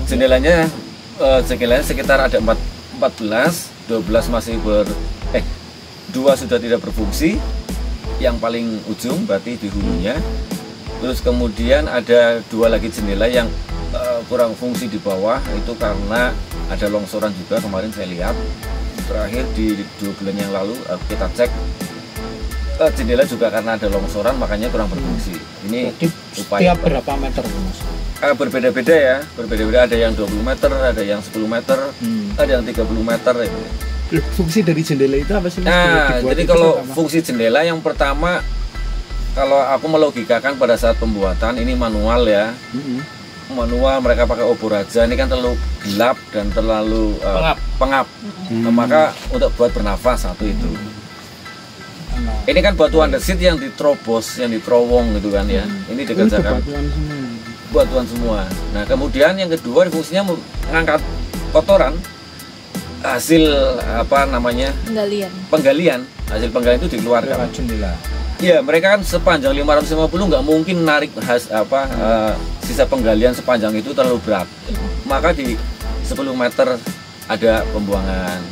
Jendelanya sekitar ada 14, 12 masih 2 sudah tidak berfungsi. Yang paling ujung berarti di hulunya. Terus kemudian ada 2 lagi jendela yang kurang fungsi di bawah, itu karena ada longsoran juga kemarin saya lihat. Terakhir di 2 bulan yang lalu kita cek jendela juga karena ada longsoran makanya kurang berfungsi. Ini upaya setiap berapa meter Mas? Berbeda-beda ya, berbeda-beda, ada yang 20 meter, ada yang 10 meter, ada yang 30 meter itu. Fungsi dari jendela itu apa sih Mas? Nah, jadi kalau fungsi jendela yang pertama, kalau aku melogikakan pada saat pembuatan ini manual ya, manual mereka pakai obor aja, ini kan terlalu gelap dan terlalu pengap. Nah, maka untuk buat bernafas satu itu. Ini kan batuan desit yang diterobos, yang diterowong gitu kan ya. Ini dikerjakan batuan semua. Nah kemudian yang kedua fungsinya mengangkat kotoran hasil penggalian. Hasil penggalian itu dikeluarkan. Ya mereka kan sepanjang 550 nggak mungkin narik sisa penggalian sepanjang itu terlalu berat. Maka di 10 meter ada pembuangan,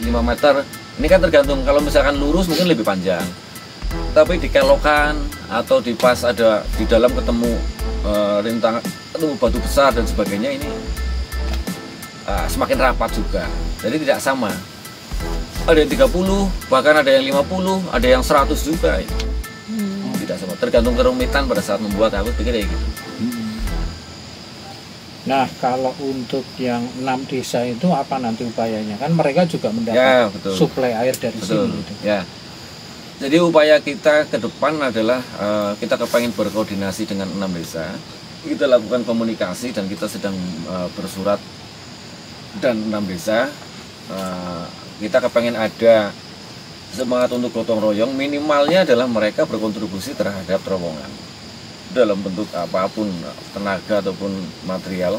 5 meter. Ini kan tergantung, kalau misalkan lurus mungkin lebih panjang, tapi di kelokan atau di pas ada di dalam ketemu rintangan, ketemu batu besar dan sebagainya, ini semakin rapat juga, jadi tidak sama. Ada yang 30, bahkan ada yang 50, ada yang 100 juga. Tidak sama, tergantung kerumitan pada saat membuat, aku pikir kayak gitu. Nah, kalau untuk yang 6 desa itu apa nanti upayanya? Kan mereka juga mendapat suplai air dari sini. Gitu. Ya. Jadi upaya kita ke depan adalah kita kepengen berkoordinasi dengan 6 desa. Kita lakukan komunikasi dan kita sedang bersurat dan 6 desa. Kita kepengen ada semangat untuk gotong royong. Minimalnya adalah mereka berkontribusi terhadap terowongan dalam bentuk apapun, tenaga ataupun material,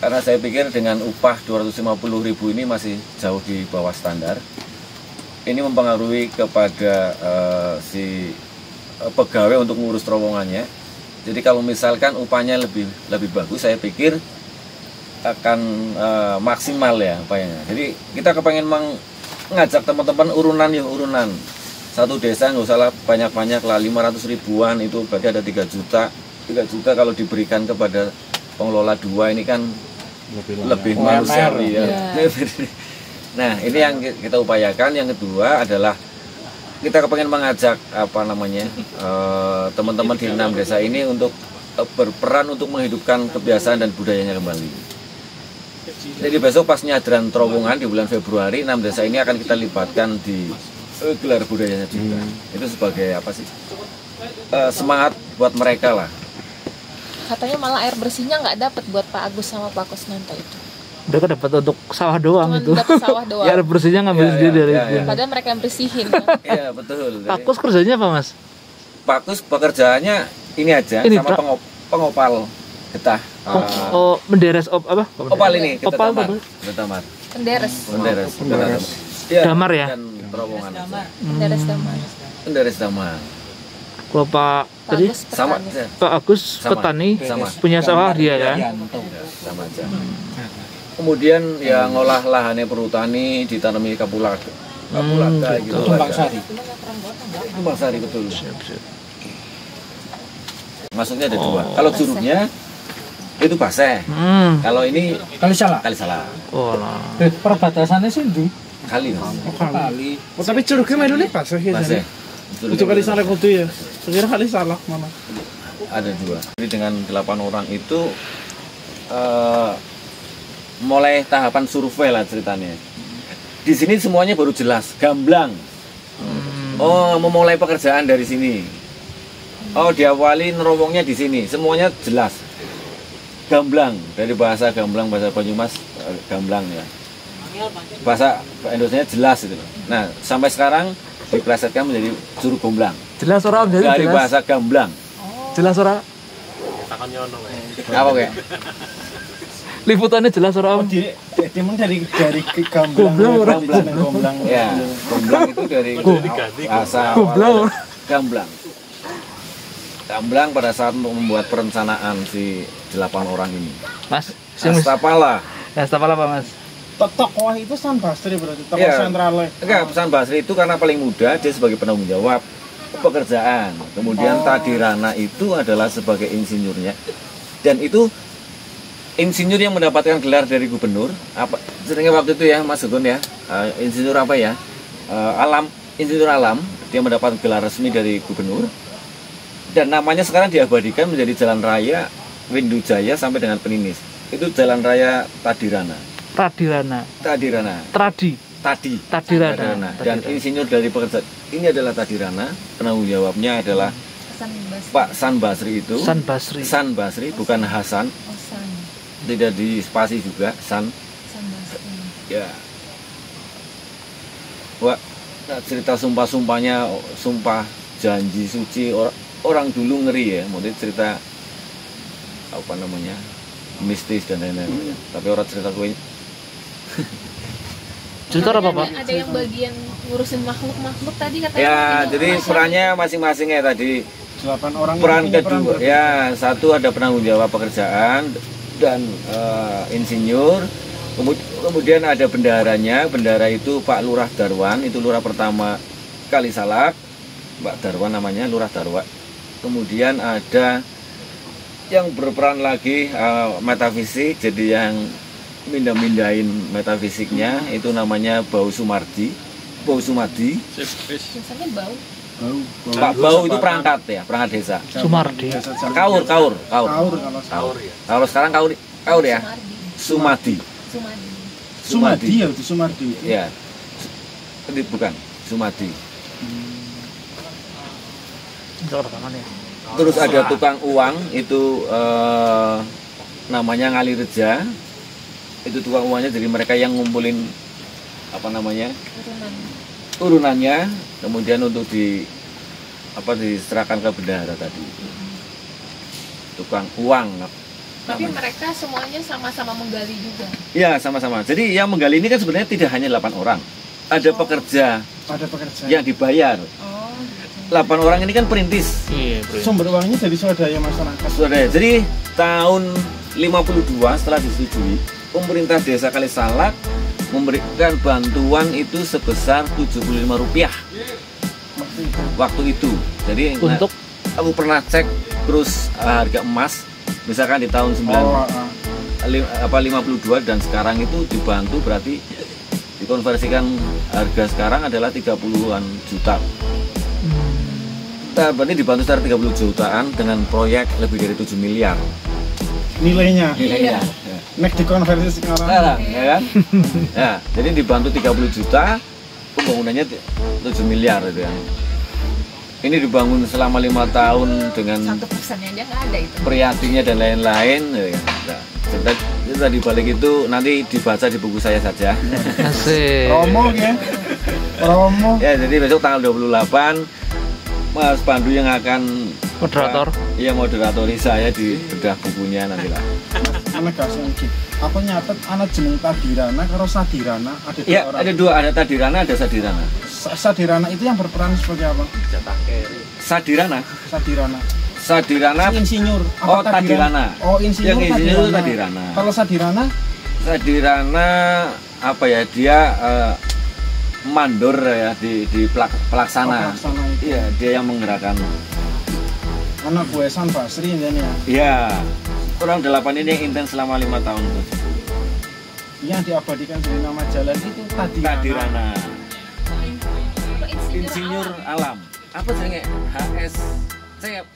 karena saya pikir dengan upah 250.000 ini masih jauh di bawah standar. Ini mempengaruhi kepada si pegawai untuk mengurus terowongannya. Jadi kalau misalkan upahnya lebih bagus, saya pikir akan maksimal ya upayanya. Jadi kita kepengen mengajak teman-teman urunan. Satu desa nggak usah banyak-banyak lah, 500 ribuan itu berarti ada 3 juta. 3 juta kalau diberikan kepada pengelola 2 ini kan lebih manusiawi ya. Nah ini yang kita upayakan. Yang kedua adalah kita kepengen mengajak teman-teman di 6 desa ini untuk berperan untuk menghidupkan kebiasaan dan budayanya kembali. Jadi besok pas nyadran terowongan di bulan Februari, 6 desa ini akan kita libatkan di gelar budayanya juga. Itu sebagai semangat buat mereka lah. Katanya malah air bersihnya nggak dapat buat Pak Agus sama Pak Kusnanto itu. Mereka dapat untuk sawah doang. Cuman itu. Dapat sawah doang. Ya air bersihnya ngambil sendiri dari itu. Padahal mereka yang bersihin. Iya betul. Pak Kus kerjanya apa Mas? Pak Kus pekerjaannya ini aja ini, sama pengopal getah. Menderes apa? Opal ini. Opal Tamat. Penderes. Ya, damar ya? Dan terowongan. Penderes damar. Kalau Pak tadi sama Pak Agus petani punya sawah dia kan? Sama aja. Kemudian ya ngolah lahannya perhutani, ditanami kapulaga gitu. Tumbang sari betul. Maksudnya ada 2. Kalau curugnya itu Baseh. Kalau ini Kali Salah. Oh lah. Perbatasannya sih Kali. Kali. Tapi curugnya mainnya Baseh ya. Itu Kali Salah itu ya. Kira Kali Salah mana? Ada 2. Jadi dengan 8 orang itu mulai tahapan survei lah ceritanya. Di sini semuanya baru jelas, gamblang. Oh, memulai pekerjaan dari sini. Oh, diawali nerowongnya di sini. Semuanya jelas. Gamblang, dari bahasa gamblang, bahasa Banyumas gamblang ya. Bahasa Indonesia jelas itu. Nah, sampai sekarang diplesetkan menjadi Curug Gomblang. Jelas orang jadi dari jelas. Bahasa gamblang. Jelas orang. Apa kayak? Liputannya jelas orang. Memang dari gamblang. Gomblang. Ya, gomblang itu dari bahasa gamblang. Gamblang pada saat untuk membuat perencanaan si 8 orang ini. Mas, Hastapala. Hastapala apa Mas? Tokoh itu Hasan Basri berarti tokoh Iya. sentralnya. Enggak, Hasan Basri itu karena paling muda, dia sebagai penanggung jawab pekerjaan. Kemudian Tadirana itu adalah sebagai insinyurnya. Dan itu insinyur yang mendapatkan gelar dari gubernur. Apa seringnya waktu itu ya Mas Gun ya? Insinyur apa ya? Insinyur alam. Dia mendapat gelar resmi dari gubernur. Dan namanya sekarang diabadikan menjadi Jalan Raya Windu Jaya sampai dengan Peninis. Itu Jalan Raya Tadirana. Tadirana. Tadirana. Dan insinyur dari pekerjaan ini adalah Tadirana. Penanggung jawabnya adalah Pak San Basri itu. San Basri, bukan Hasan. Tidak di spasi juga, San Basri. Ya. Wah, cerita sumpah-sumpahnya, sumpah janji suci orang dulu ngeri ya. Mungkin cerita apa namanya? Mistis dan lain-lain. Tapi orang cerita gue Cerita apa Pak? Ada yang bagian ngurusin makhluk tadi katanya. Ya, jadi perannya masing-masing ya tadi. 8 orang. Peran kedua, ya satu ada penanggung jawab pekerjaan dan insinyur. Kemudian ada bendaharanya. Bendahara itu Pak Lurah Darwan, itu lurah pertama Kalisalak. Pak Darwan namanya, Lurah Darwan. Kemudian ada yang berperan lagi metafisik, jadi yang mindahin metafisiknya itu namanya Bau Sumadi. Biasanya bau. Pak Bau itu perangkat ya, perangkat desa. Sumardi. Kaur. Kalau sekarang kaur ya. Sumadi. Ya, itu Sumardi. Ya. Ini bukan Sumadi. Terus ada tukang uang itu namanya Ngalireja. Itu tukang uangnya dari mereka yang ngumpulin apa namanya urunannya, kemudian untuk diserahkan ke bendahara tadi. Tukang uang. Tapi mereka semuanya sama-sama menggali juga. Ya, sama-sama. Jadi yang menggali ini kan sebenarnya tidak hanya 8 orang. Ada pekerja yang dibayar. 8 orang ini kan perintis. Sumber uangnya dari swadaya masyarakat. Swadaya. Jadi tahun 52 setelah disetujui, pemerintah desa Kalisalak memberikan bantuan itu sebesar Rp75 waktu itu. Jadi untuk aku pernah cek terus harga emas misalkan di tahun 52 dan sekarang itu dibantu berarti dikonversikan harga sekarang adalah 30-an juta. Nah, berarti dibantu sekitar 30 jutaan dengan proyek lebih dari 7 miliar. Nilainya. Iya. Nek dikonversi sekarang. Ya kan? Ya, jadi dibantu 30 juta, pembangunannya 7 miliar itu ya. Ini dibangun selama 5 tahun dengan 1%-nya aja nggak ada itu. Priatinya dan lain-lain. Ya, nah, cerita di balik itu nanti dibaca di buku saya saja. Asik. Promo ya. Promo. Ya, jadi besok tanggal 28 Mas Pandu yang akan moderator. Iya, moderatori saya di bedah bukunya nanti lah. Anak kasih. Aku nyatet anak jeneng Tadirana karo Sadirana ada dua Ya, orang. ada dua, ada Tadirana, ada Sadirana. Sadirana itu yang berperan sebagai apa? Sadirana. Sadirana insinyur. Oh, Tadirana. Oh, insinyur. Yang insinyur itu Tadirana. Kalau Sadirana? Sadirana apa ya? Dia mandor ya di pelaksana. Iya, dia yang menggerakkan. Anak gue Hasan Basri ini ya. Iya. Orang 8 ini yang intens selama 5 tahun tuh. Yang diabadikan dari nama jalan itu Tadirana. Insinyur alam. Apa sih HS? CS.